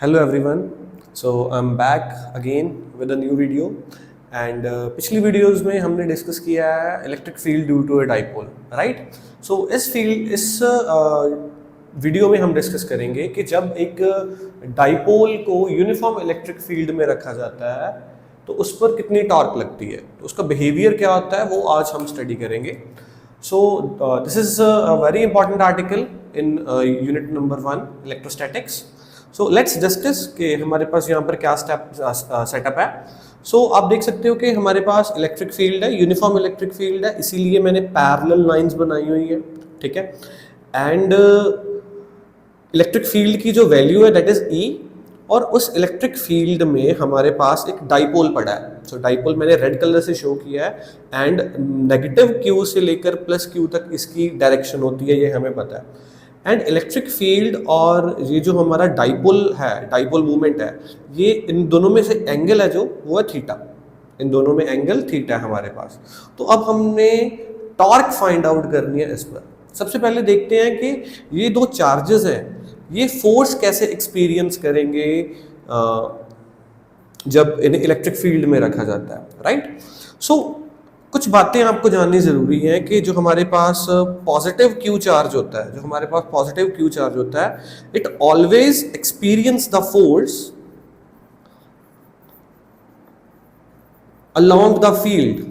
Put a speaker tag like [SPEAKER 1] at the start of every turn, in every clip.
[SPEAKER 1] Hello everyone. So I'm back again with a new video and पिछली videos में हमने discuss किया है electric field due to a dipole, right? So इस video में हम डिस्कस करेंगे कि जब एक डाइपोल को यूनिफॉर्म इलेक्ट्रिक फील्ड में रखा जाता है तो उस पर कितनी टॉर्क लगती है, तो उसका बिहेवियर क्या होता है वो आज हम स्टडी करेंगे. So this is a very important article in unit number 1 electrostatics. So let's discuss कि हमारे पास यहाँ पर क्या सेटअप है. So आप देख सकते हो कि हमारे पास इलेक्ट्रिक फील्ड है, यूनिफॉर्म इलेक्ट्रिक फील्ड है, इसीलिए मैंने पैरेलल लाइंस बनाई हुई है, ठीक है. एंड इलेक्ट्रिक फील्ड की जो वैल्यू है दैट इज E, और उस इलेक्ट्रिक फील्ड में हमारे पास एक डाइपोल पड़ा है. सो डाइपोल मैंने रेड कलर से शो किया है एंड नेगेटिव Q से लेकर प्लस Q तक इसकी डायरेक्शन होती है, ये हमें पता है. एंड इलेक्ट्रिक फील्ड और ये जो हमारा डाइपोल है, डाइपोल मूवमेंट है, ये इन दोनों में से एंगल है जो वो है थीटा. इन दोनों में एंगल थीटा है हमारे पास. तो अब हमने टॉर्क फाइंड आउट करनी है इस पर. सबसे पहले देखते हैं कि ये दो चार्जेस हैं, ये फोर्स कैसे एक्सपीरियंस करेंगे जब इन्हें इलेक्ट्रिक फील्ड में रखा जाता है, राइट? सो कुछ बातें आपको जाननी जरूरी है कि जो हमारे पास पॉजिटिव Q चार्ज होता है, जो हमारे पास पॉजिटिव Q चार्ज होता है, it always experience the force along the field.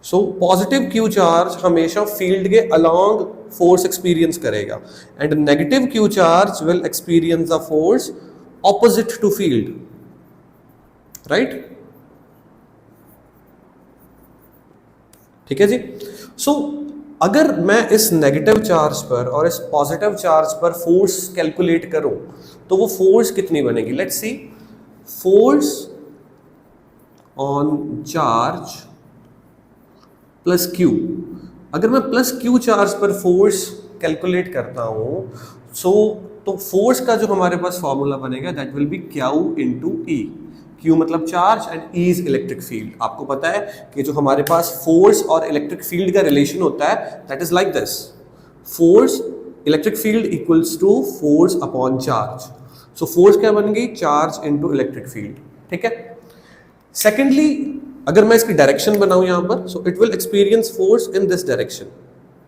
[SPEAKER 1] So positive Q charge हमेशा फील्ड के अलोंग फोर्स एक्सपीरियंस करेगा and negative Q charge will experience the force opposite to field, right? ठीक है जी. सो अगर मैं इस नेगेटिव चार्ज पर और इस पॉजिटिव चार्ज पर फोर्स कैलकुलेट करूं तो वो फोर्स कितनी बनेगी? Let's see. Force on charge plus Q. अगर मैं प्लस Q चार्ज पर फोर्स कैलकुलेट करता हूं तो फोर्स का जो हमारे पास फॉर्मूला बनेगा that will B Q into E. Q मतलब charge and E is electric field. आपको पता है कि जो हमारे पास फोर्स और इलेक्ट्रिक फील्ड का रिलेशन होता है that is like this. Force electric field equals to force upon charge. So force क्या बन गई? चार्ज इंटू इलेक्ट्रिक फील्ड, ठीक है. सेकेंडली, अगर मैं इसकी डायरेक्शन बनाऊं यहां पर, सो it will experience force in this direction.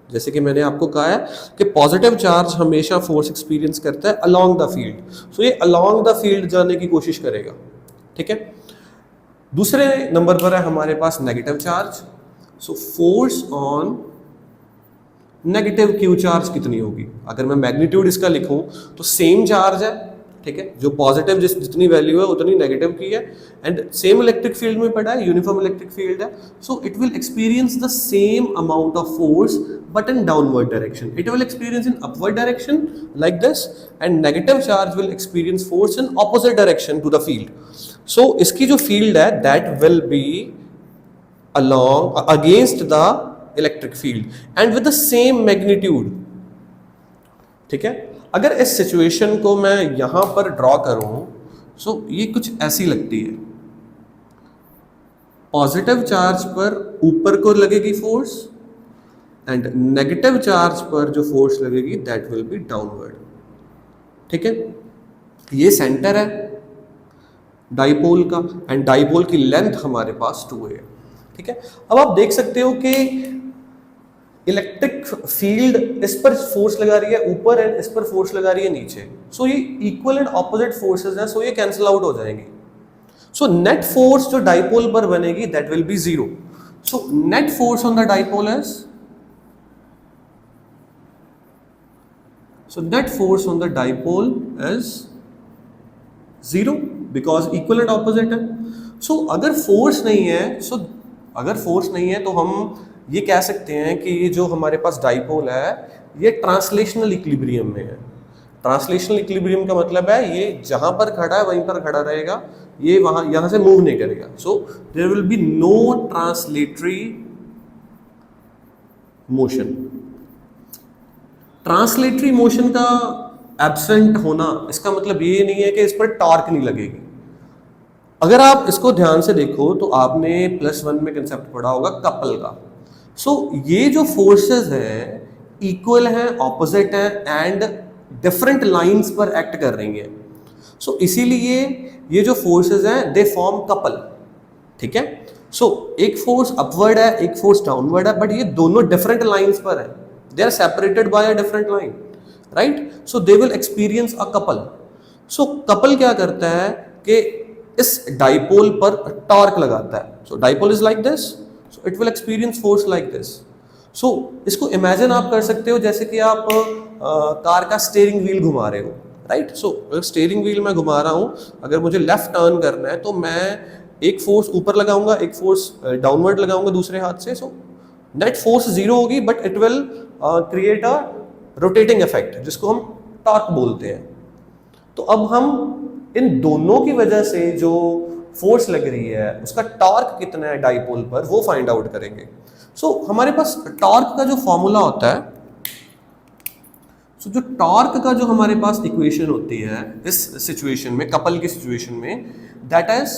[SPEAKER 1] जैसे कि मैंने आपको कहा है कि पॉजिटिव चार्ज हमेशा फोर्स एक्सपीरियंस करता है अलोंग द फील्ड. सो ये अलोंग द फील्ड जाने की कोशिश करेगा, ठीक है. दूसरे नंबर पर है हमारे पास negative charge. So force on negative Q charge कितनी होगी? अगर मैं मैग्नीट्यूड इसका लिखूं तो सेम चार्ज है, ठीक है. जो पॉजिटिव जितनी वैल्यू है उतनी नेगेटिव की है एंड सेम इलेक्ट्रिक फील्ड में पड़ा है, यूनिफॉर्म इलेक्ट्रिक फील्ड है. So it will experience the same amount of force but in downward direction. It will experience in upward direction like this and negative charge will experience force in opposite direction to the field. So इसकी जो field है that will be along against the electric field and with the same magnitude, ठीक है. अगर इस situation को मैं यहां पर ड्रॉ करूं सो ये कुछ ऐसी लगती है. पॉजिटिव चार्ज पर ऊपर को लगेगी फोर्स एंड नेगेटिव चार्ज पर जो फोर्स लगेगी दैट विल बी डाउनवर्ड, ठीक है. ये सेंटर है डाइपोल का एंड डाइपोल की लेंथ हमारे पास 2a है, ठीक है. अब आप देख सकते हो कि इलेक्ट्रिक फील्ड इस पर फोर्स लगा रही है ऊपर एंड इस पर फोर्स लगा रही है नीचे. सो ये इक्वल एंड ऑपोजिट फोर्सेस हैं, सो ये कैंसिल आउट हो जाएंगी. सो नेट फोर्स जो डाइपोल पर बनेगी that will B 0. So net force on the dipole is net force on the dipole is 0 because equal and opposite है. सो अगर फोर्स नहीं है तो हम ये कह सकते हैं कि ये जो हमारे पास डाइपोल है ये ट्रांसलेशनल इक्विलिब्रियम में है. ट्रांसलेशनल इक्विलिब्रियम का मतलब है ये जहां पर खड़ा है वहीं पर खड़ा रहेगा, ये यहां से मूव नहीं करेगा. So there will be no translatory motion. Translatory motion का एब्सेंट होना इसका मतलब ये नहीं है कि इस पर टॉर्क नहीं लगेगी. अगर आप इसको ध्यान से देखो तो आपने +1 में कंसेप्ट पढ़ा होगा कपल का. सो ये जो फोर्सेस हैं इक्वल हैं, ऑपोजिट हैं एंड डिफरेंट लाइंस पर एक्ट कर रही हैं. सो इसीलिए ये जो फोर्सेस हैं दे फॉर्म कपल, ठीक है। सो एक फोर्स अपवर्ड है, एक फोर्स डाउनवर्ड है, बट ये दोनों डिफरेंट लाइंस पर है, they are separated by a different line, right. So they will experience a couple. So couple क्या करता है कि इस डाइपोल पर टॉर्क लगाता है। So dipole is like this, so it will experience force like this. So इसको imagine आप कर सकते हो जैसे कि आप कार का स्टीयरिंग व्हील घुमा रहे हो, राइट। सो स्टीयरिंग व्हील मैं घुमा रहा हूँ, अगर मुझे लेफ्ट टर्न करना है तो मैं एक फोर्स ऊपर लगाऊंगा, एक फोर्स डाउनवर्ड लगाऊंगा दूसरे हाथ से। सो नेट फोर्स जीरो होगी, but it will create a rotating effect जिसको हम टॉर्क बोलते हैं। तो अब हम इन दोनों की वजह से जो फोर्स लग रही है उसका टॉर्क कितना है डाइपोल पर, वो फाइंड आउट करेंगे। सो हमारे पास टॉर्क का जो फॉर्मूला होता है, जो टॉर्क का जो हमारे पास इक्वेशन होती है इस सिचुएशन में, कपल की सिचुएशन में, that is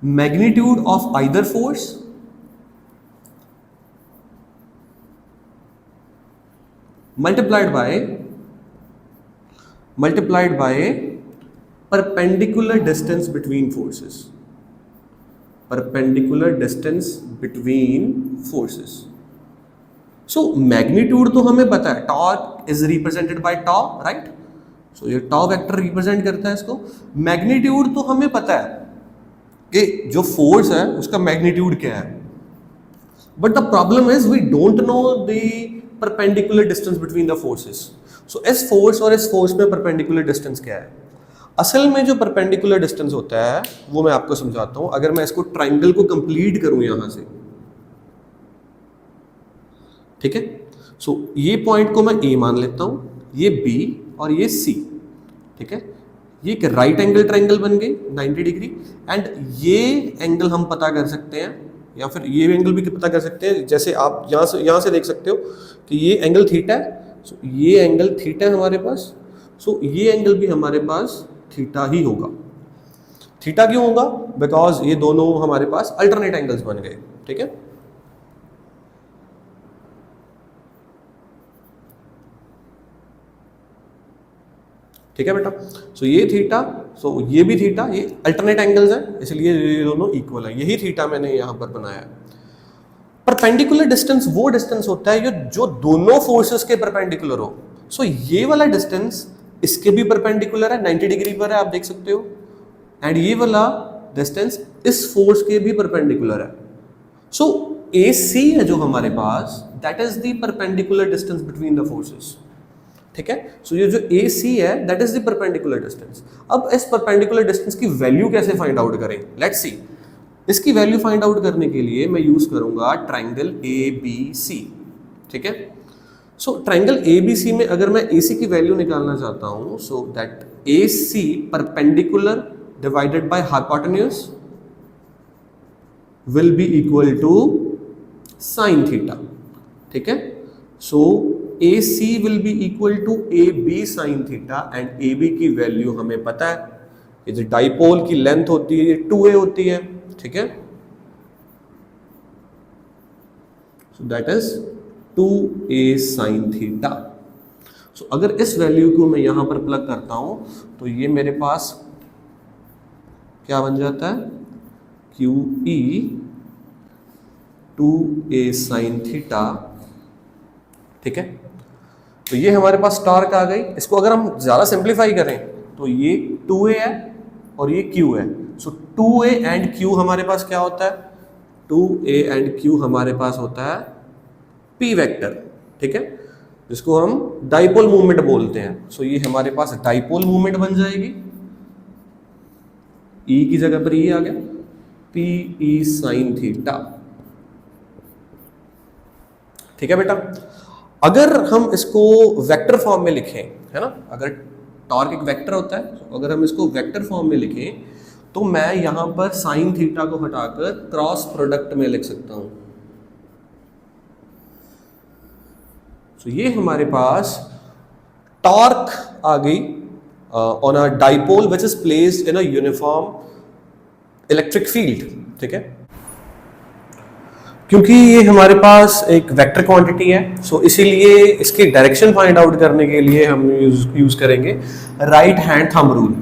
[SPEAKER 1] magnitude of either force multiplied by perpendicular distance between forces, perpendicular distance between forces. So magnitude तो हमें पता है, torque is represented by tau, right? So ये tau वेक्टर रिप्रेजेंट करता है इसको। मैग्नीट्यूड तो हमें पता है कि जो फोर्स है उसका मैग्नीट्यूड क्या है, but the problem is we don't know the perpendicular distance between the forces. So इस फोर्स और इस फोर्स में परपेंडिकुलर डिस्टेंस क्या है? असल में जो परपेंडिकुलर डिस्टेंस होता है वो मैं आपको समझाता हूं। अगर मैं इसको ट्राइंगल को कंप्लीट करूं यहां से, ठीक है। सो ये पॉइंट को मैं ए मान लेता हूं, ये बी और ये सी, ठीक है। ये एक राइट एंगल ट्राइंगल बन गई 90 डिग्री, एंड ये एंगल हम पता कर सकते हैं, या फिर ये एंगल भी पता कर सकते हैं। जैसे आप यहां से देख सकते हो कि ये एंगल थीटा है, सो ये एंगल थीटा है हमारे पास। सो ये एंगल भी हमारे पास थीटा ही होगा। थीटा क्यों होगा? बिकॉज ये दोनों हमारे पास अल्टरनेट एंगल्स बन गए, ठीक है। ठीक है बेटा। सो ये थीटा, सो ये भी थीटा, ये अल्टरनेट एंगल्स हैं, इसलिए ये दोनों इक्वल है। यही थीटा मैंने यहां पर बनाया है। परपेंडिकुलर डिस्टेंस वो डिस्टेंस होता है जो दोनों फोर्सेस के परपेंडिकुलर हो। सो ये वाला डिस्टेंस इसके भी परपेंडिकुलर है, 90 डिग्री पर है, आप देख सकते हो। एंड ये वाला डिस्टेंस इस फोर्स के भी परपेंडिकुलर है। सो AC है जो हमारे पास, that is the perpendicular distance between the forces, ठीक है। सो ये जो AC है that is the perpendicular distance. अब इस परपेंडिकुलर डिस्टेंस की वैल्यू कैसे फाइंड आउट करें? Let's see. इसकी वैल्यू फाइंड आउट करने के लिए मैं यूज करूंगा ट्राइंगल ABC, ठीक है। सो ट्राइंगल ABC में अगर मैं AC की वैल्यू निकालना चाहता हूं, so that AC perpendicular divided by hypotenuse will be equal to sine theta, ठीक है। So AC will be equal to AB sine theta, and AB की वैल्यू हमें पता है, ये जो डाइपोल की लेंथ होती है ये 2a होती है, ठीक है। So that is 2a sine theta. So अगर इस वैल्यू को मैं यहां पर प्लग करता हूं तो ये मेरे पास क्या बन जाता है? QE 2a साइन थीटा, ठीक है। तो ये हमारे पास टॉर्क आ गई। इसको अगर हम ज्यादा सिंप्लीफाई करें तो ये 2a है और ये Q है। सो 2a एंड Q हमारे पास क्या होता है? 2a एंड Q हमारे पास होता है P वेक्टर, ठीक है, जिसको हम डाइपोल मूवमेंट बोलते हैं। सो ये हमारे पास डाइपोल मूवमेंट बन जाएगी। E की जगह पर ये आ गया, PE साइन थीटा, ठीक है बेटा। अगर हम इसको वेक्टर फॉर्म में लिखें, है ना, अगर टॉर्क एक वेक्टर होता है, तो अगर हम इसको वेक्टर फॉर्म में लिखें तो मैं यहां पर साइन थीटा को हटाकर क्रॉस प्रोडक्ट में लिख सकता हूं। तो ये हमारे पास टॉर्क आ गई on a dipole which is placed in a uniform electric field, ठीक है। क्योंकि ये हमारे पास एक वेक्टर क्वांटिटी है, सो इसीलिए इसकी डायरेक्शन फाइंड आउट करने के लिए हम यूज करेंगे राइट हैंड थंब रूल।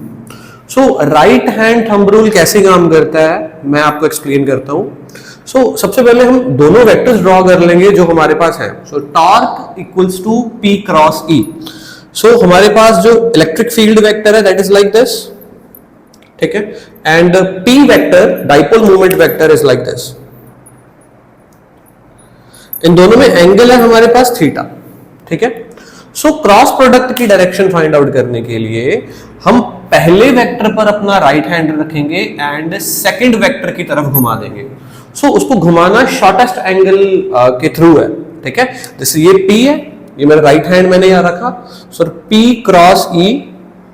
[SPEAKER 1] सो राइट हैंड थंब रूल कैसे काम करता है मैं आपको एक्सप्लेन करता हूं। सो सबसे पहले हम दोनों वेक्टर्स ड्रॉ कर लेंगे जो हमारे पास हैं। So torque equals to P cross E। So हमारे पास जो इलेक्ट्रिक फील्ड वेक्टर है दैट इज लाइक दिस, ठीक है, and P vector dipole moment vector is like this. इन दोनों में एंगल है हमारे पास थीटा, ठीक है। सो क्रॉस प्रोडक्ट की डायरेक्शन फाइंड आउट करने के लिए हम पहले वेक्टर पर अपना राइट हैंड रखेंगे एंड सेकंड वेक्टर की तरफ घुमा देंगे। सो उसको घुमाना शॉर्टेस्ट एंगल के थ्रू है, ठीक है। जैसे ये P है, ये मेरा राइट हैंड मैंने यहां रखा, सो P क्रॉस E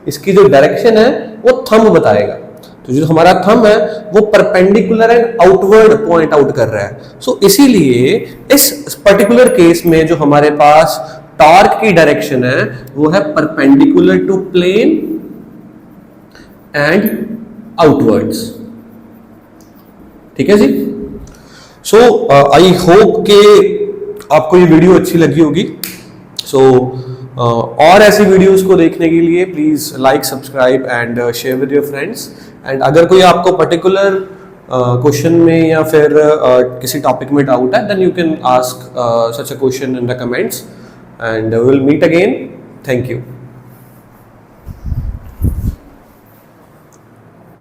[SPEAKER 1] इसकी जो डायरेक्शन है वो थंब बताएगा। तो जो हमारा थंब है वो perpendicular and outward point out कर रहा है। सो इसीलिए इस पर्टिकुलर केस में जो हमारे पास टॉर्क की डायरेक्शन है वो है perpendicular to plane and outwards, ठीक है जी। सो आई होप कि आपको ये वीडियो अच्छी लगी होगी। सो और ऐसी वीडियोस को देखने के लिए please like, subscribe and share with your friends. And अगर कोई आपको पर्टिकुलर क्वेश्चन में या फिर किसी टॉपिक में डाउट है then you can ask such a question in the comments and will meet again. Thank you.